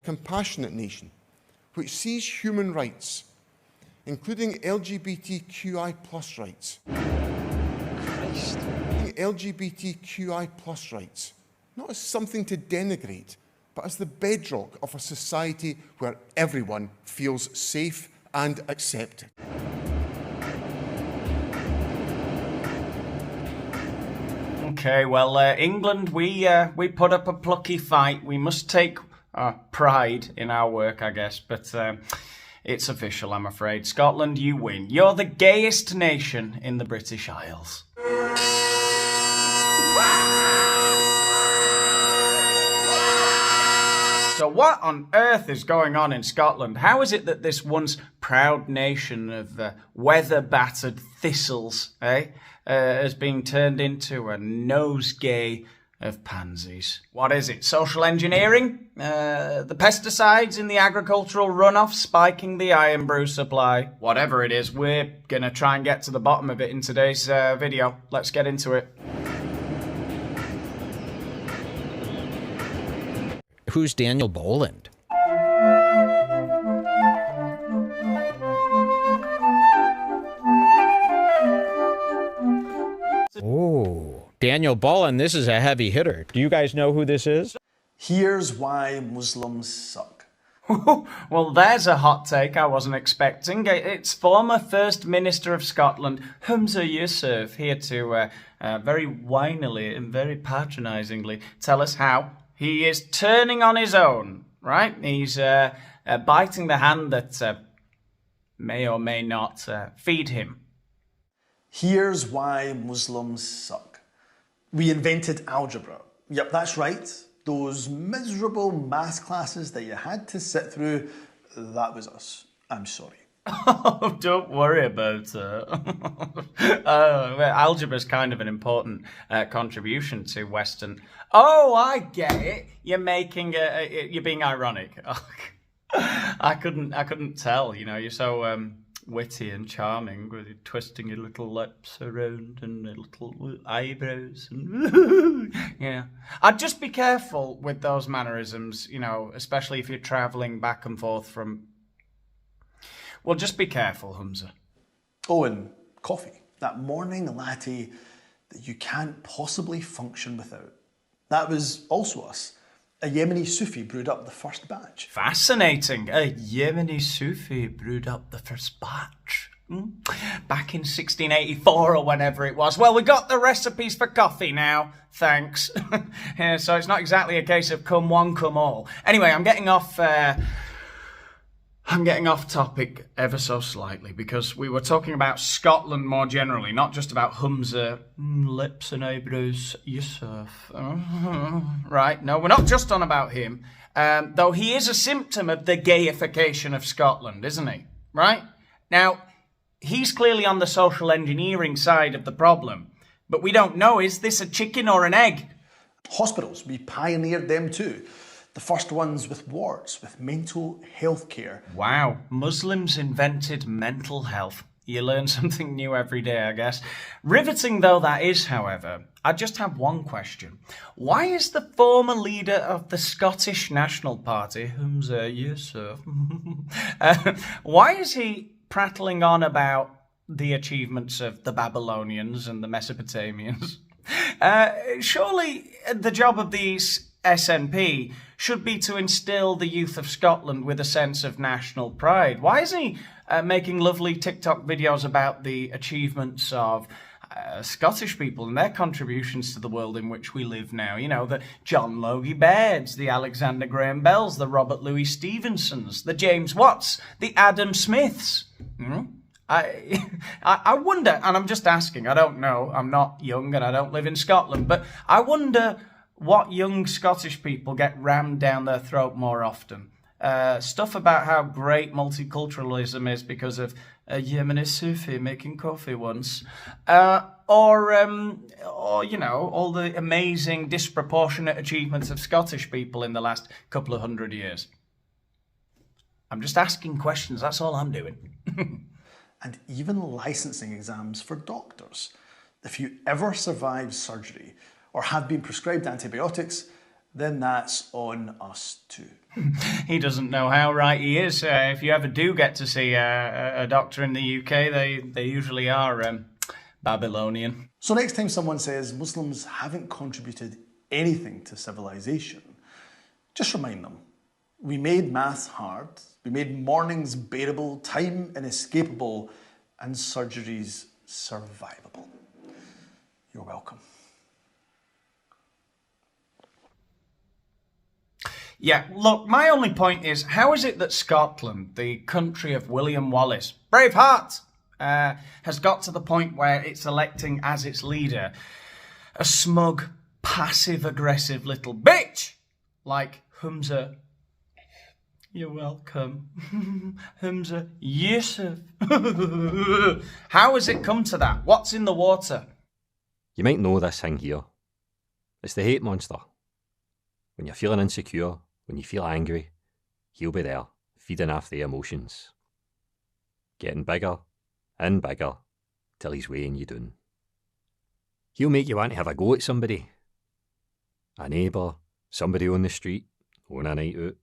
compassionate nation which sees human rights, including LGBTQI+ rights, LGBTQI+ rights, not as something to denigrate, but as the bedrock of a society where everyone feels safe and accepted. Okay, well, England, we put up a plucky fight. We must take pride in our work, I guess, but it's official, I'm afraid. Scotland, you win. You're the gayest nation in the British Isles. So what on earth is going on in Scotland? How is it that this once proud nation of weather-battered thistles has been turned into a nosegay of pansies? What is it? Social engineering? The pesticides in the agricultural runoff spiking the iron brew supply? Whatever it is, we're going to try and get to the bottom of it in today's video. Let's get into it. Who's Daniel Boland? Oh, Daniel Boland, this is a heavy hitter. Do you guys know who this is? Here's why Muslims suck. Well, there's a hot take I wasn't expecting. It's former First Minister of Scotland, Humza Yousaf, here to very whinily and very patronisingly tell us how he is turning on his own, right? He's biting the hand that may or may not feed him. Here's why Muslims suck. We invented algebra. Yep, that's right. Those miserable maths classes that you had to sit through, that was us. I'm sorry. Oh, don't worry about it. Algebra is kind of an important contribution to Western. Oh, I get it. You're making you're being ironic. I couldn't tell. You know, you're so witty and charming with you twisting your little lips around and your little eyebrows. And yeah, I'd just be careful with those mannerisms. You know, especially if you're travelling back and forth from. Well, just be careful, Humza. Oh, and coffee. That morning latte that you can't possibly function without. That was also us. A Yemeni Sufi brewed up the first batch. Fascinating. A Yemeni Sufi brewed up the first batch. Back in 1684 or whenever it was. Well, we got the recipes for coffee now. Thanks. Yeah, so it's not exactly a case of come one, come all. Anyway, I'm getting off topic ever so slightly because we were talking about Scotland more generally, not just about Humza, lips and eyebrows, Yousaf. Right, no, we're not just on about him, though he is a symptom of the gayification of Scotland, isn't he? Right? Now, he's clearly on the social engineering side of the problem, but we don't know, is this a chicken or an egg? Hospitals, we pioneered them too. The first ones with wards, with mental health care. Wow, Muslims invented mental health. You learn something new every day, I guess. Riveting though that is, however, I just have one question. Why is the former leader of the Scottish National Party, Humza Yousaf, why is he prattling on about the achievements of the Babylonians and the Mesopotamians? Surely the job of these SNP should be to instill the youth of Scotland with a sense of national pride. Why is he making lovely TikTok videos about the achievements of Scottish people and their contributions to the world in which we live now? You know, the John Logie Bairds, the Alexander Graham Bells, the Robert Louis Stevensons, the James Watts, the Adam Smiths. I wonder, and I'm just asking, I don't know, I'm not young and I don't live in Scotland, but I wonder what young Scottish people get rammed down their throat more often. Stuff about how great multiculturalism is because of a Yemeni Sufi making coffee once. Or, you know, all the amazing disproportionate achievements of Scottish people in the last couple of 100 years. I'm just asking questions, that's all I'm doing. And even licensing exams for doctors. If you ever survive surgery or have been prescribed antibiotics, then that's on us too. He doesn't know how right he is. If you ever do get to see a doctor in the UK, they usually are Babylonian. So next time someone says Muslims haven't contributed anything to civilization, just remind them, we made maths hard, we made mornings bearable, time inescapable, and surgeries survivable. You're welcome. Yeah, look, my only point is, how is it that Scotland, the country of William Wallace, Braveheart, has got to the point where it's electing as its leader a smug, passive-aggressive little bitch like Humza? You're welcome. Humza, Yousaf. How has it come to that? What's in the water? You might know this thing here. It's the hate monster. When you're feeling insecure, when you feel angry, he'll be there, feeding off the emotions. Getting bigger and bigger, till he's weighing you down. He'll make you want to have a go at somebody. A neighbour, somebody on the street, on a night out,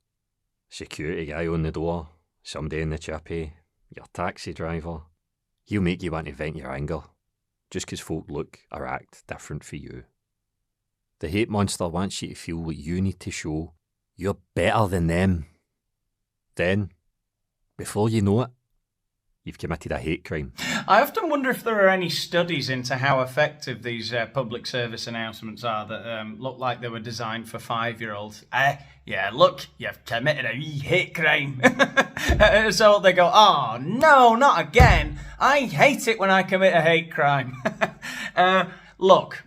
security guy on the door, somebody in the chippy, your taxi driver. He'll make you want to vent your anger, just 'cause folk look or act different for you. The hate monster wants you to feel what you need to show you're better than them. Then, before you know it, you've committed a hate crime. I often wonder if there are any studies into how effective these public service announcements are that look like they were designed for 5-year-olds. Yeah, look, you've committed a hate crime. So they go, oh, no, not again. I hate it when I commit a hate crime. Look,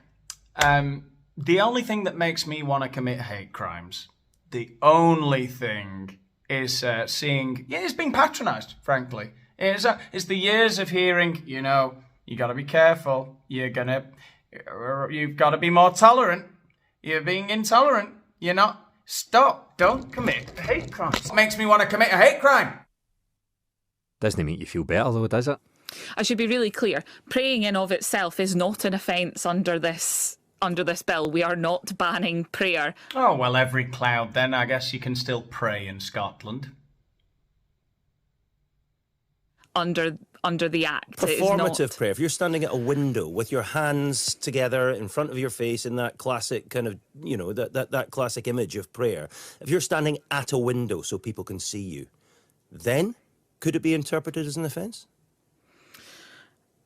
the only thing that makes me want to commit hate crimes, the only thing is seeing, it's being patronised, frankly. It's the years of hearing, you know, you got to be careful. You've got to be more tolerant. You're being intolerant. You're not. Stop. Don't commit a hate crime. It makes me want to commit a hate crime. Doesn't make you feel better though, does it? I should be really clear. Praying in of itself is not an offence under this bill. We are not banning prayer. Oh, well, every cloud then. I guess you can still pray in Scotland. Under the Act. Performative prayer. If you're standing at a window with your hands together in front of your face in that classic kind of, you know, that classic image of prayer, if you're standing at a window so people can see you, then could it be interpreted as an offence?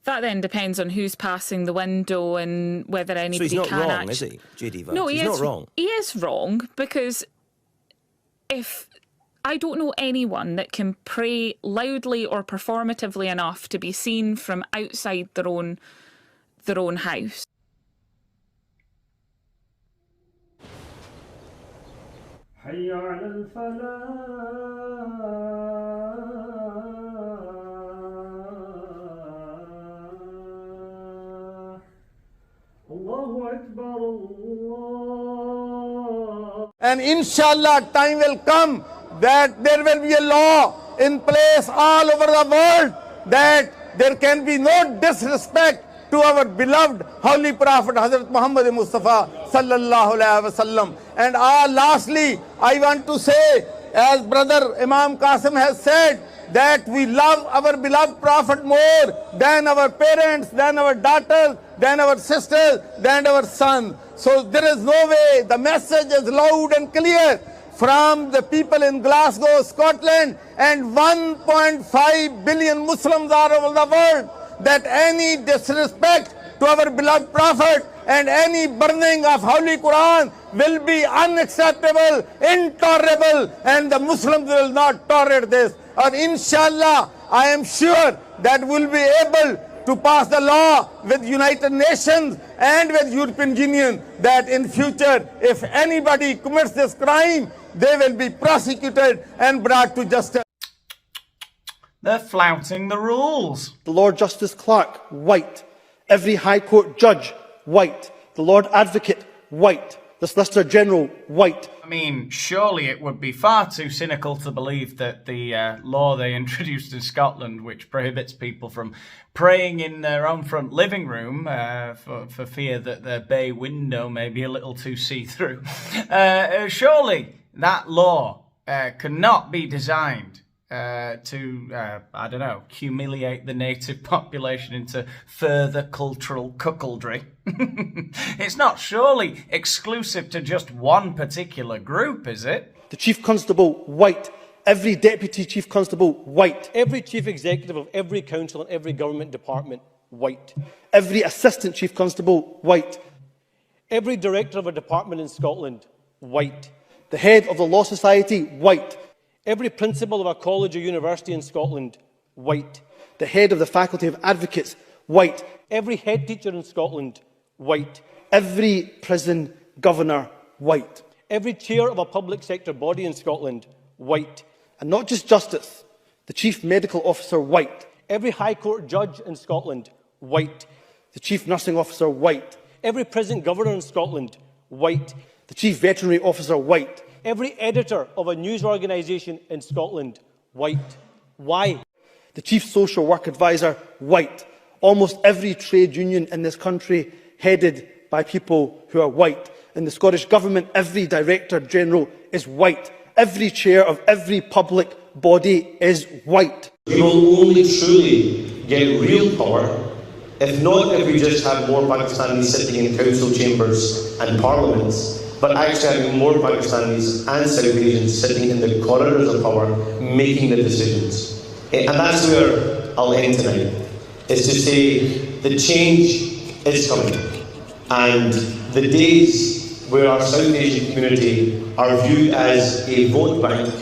That then depends on who's passing the window and whether anybody can. So he's not wrong, actually... is he, JD Vance? No, he's not wrong. He is wrong because if I don't know anyone that can pray loudly or performatively enough to be seen from outside their own house. And inshallah, time will come that there will be a law in place all over the world that there can be no disrespect to our beloved Holy Prophet Hazrat Muhammad Mustafa sallallahu alaihi wasallam. And lastly, I want to say, as brother Imam Qasim has said, that we love our beloved Prophet more than our parents, than our daughters, than our sisters, than our sons. So there is no way. The message is loud and clear from the people in Glasgow, Scotland, and 1.5 billion Muslims all over the world, that any disrespect to our beloved Prophet and any burning of Holy Quran will be unacceptable, intolerable, and the Muslims will not tolerate this. And inshallah, I am sure that we'll be able to pass the law with United Nations and with European Union that in future, if anybody commits this crime, they will be prosecuted and brought to justice. They're flouting the rules. The Lord Justice Clerk, white. Every High Court judge, white. The Lord Advocate, white. The Solicitor General, white. I mean, surely it would be far too cynical to believe that the law they introduced in Scotland, which prohibits people from praying in their own front living room for fear that their bay window may be a little too see-through, surely that law could not be designed to, I don't know, humiliate the native population into further cultural cuckoldry. It's not surely exclusive to just one particular group, is it? The Chief Constable, white. Every Deputy Chief Constable, white. Every Chief Executive of every council and every government department, white. Every Assistant Chief Constable, white. Every Director of a department in Scotland, white. The Head of the Law Society, white. Every Principal of a college or university in Scotland, white. The Head of the Faculty of Advocates, white. Every Head Teacher in Scotland, white. Every Prison Governor, white. Every Chair of a public sector body in Scotland, white. And not just Justice, the Chief Medical Officer, white. Every High Court Judge in Scotland, white. The Chief Nursing Officer, white. Every Prison Governor in Scotland, white. The Chief Veterinary Officer, white. Every editor of a news organisation in Scotland, white. Why? The Chief Social Work Advisor, white. Almost every trade union in this country headed by people who are white. In the Scottish Government, every Director General is white. Every chair of every public body is white. We will only truly get real power if we just have more Pakistanis sitting in council chambers and parliaments, but actually having more Pakistanis and South Asians sitting in the corridors of power making the decisions. And that's where I'll end tonight, is to say the change is coming. And the days where our South Asian community are viewed as a vote bank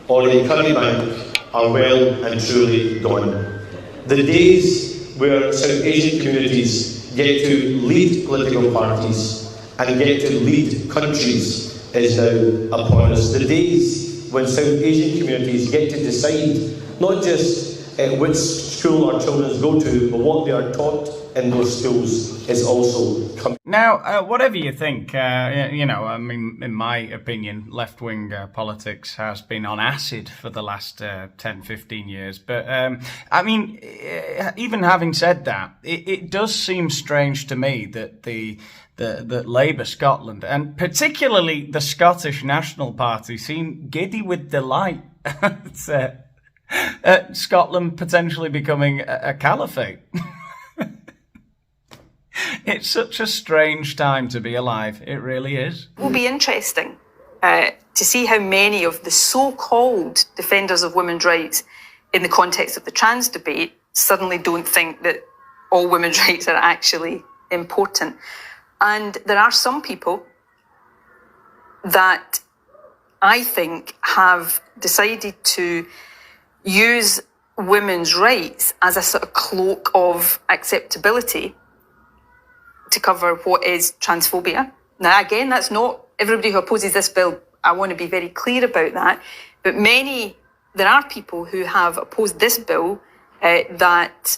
or a curry bank are well and truly gone. The days where South Asian communities get to lead political parties and get to lead countries is now upon us. The days when South Asian communities get to decide not just which school our children go to, but what they are taught in those schools is also coming. Now, whatever you think, you know, I mean, in my opinion, left-wing politics has been on acid for the last 10, 15 years. But, I mean, even having said that, it does seem strange to me that that Labour Scotland, and particularly the Scottish National Party, seem giddy with delight at Scotland potentially becoming a caliphate. It's such a strange time to be alive. It really is. It will be interesting to see how many of the so-called defenders of women's rights in the context of the trans debate suddenly don't think that all women's rights are actually important. And there are some people that I think have decided to use women's rights as a sort of cloak of acceptability to cover what is transphobia. Now, again, that's not everybody who opposes this bill. I want to be very clear about that. But there are people who have opposed this bill that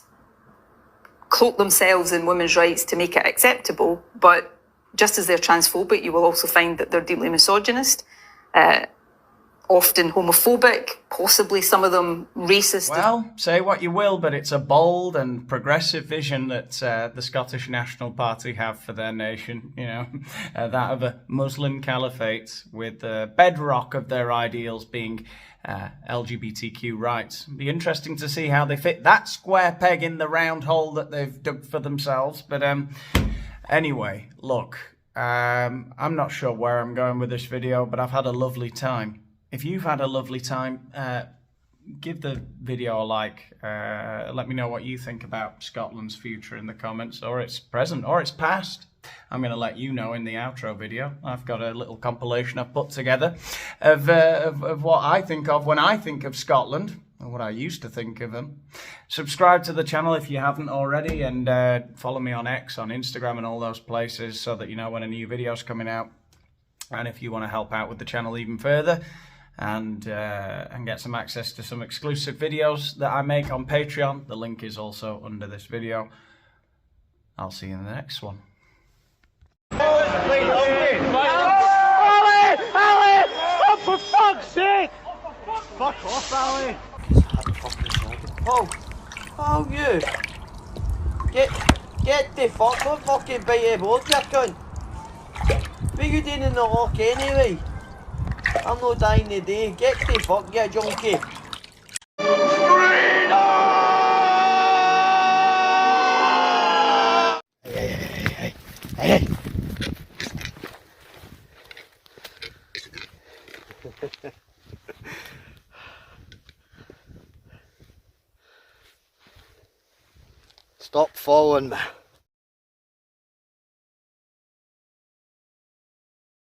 cloak themselves in women's rights to make it acceptable. But just as they're transphobic, you will also find that they're deeply misogynist, often homophobic, possibly some of them racist. Well, say what you will, but it's a bold and progressive vision that the Scottish National Party have for their nation, you know, that of a Muslim caliphate with the bedrock of their ideals being LGBTQ rights. It'll be interesting to see how they fit that square peg in the round hole that they've dug for themselves. But anyway, look, I'm not sure where I'm going with this video, but I've had a lovely time. If you've had a lovely time, give the video a like. Let me know what you think about Scotland's future in the comments, or its present, or its past. I'm going to let you know in the outro video. I've got a little compilation I've put together of what I think of when I think of Scotland, or what I used to think of them. Subscribe to the channel if you haven't already, and follow me on X, on Instagram, and all those places so that you know when a new video's coming out. And if you want to help out with the channel even further, and get some access to some exclusive videos that I make on Patreon, the link is also under this video. I'll see you in the next one. Ali! Oh, for fuck's sake! Fuck off, Ali! Oh, you! Get the fuck, don't fucking bite your board, you cunt! What are you doing in the lock anyway? I'm not dying today. Get the fuck, you junkie. Hey. Stop following me.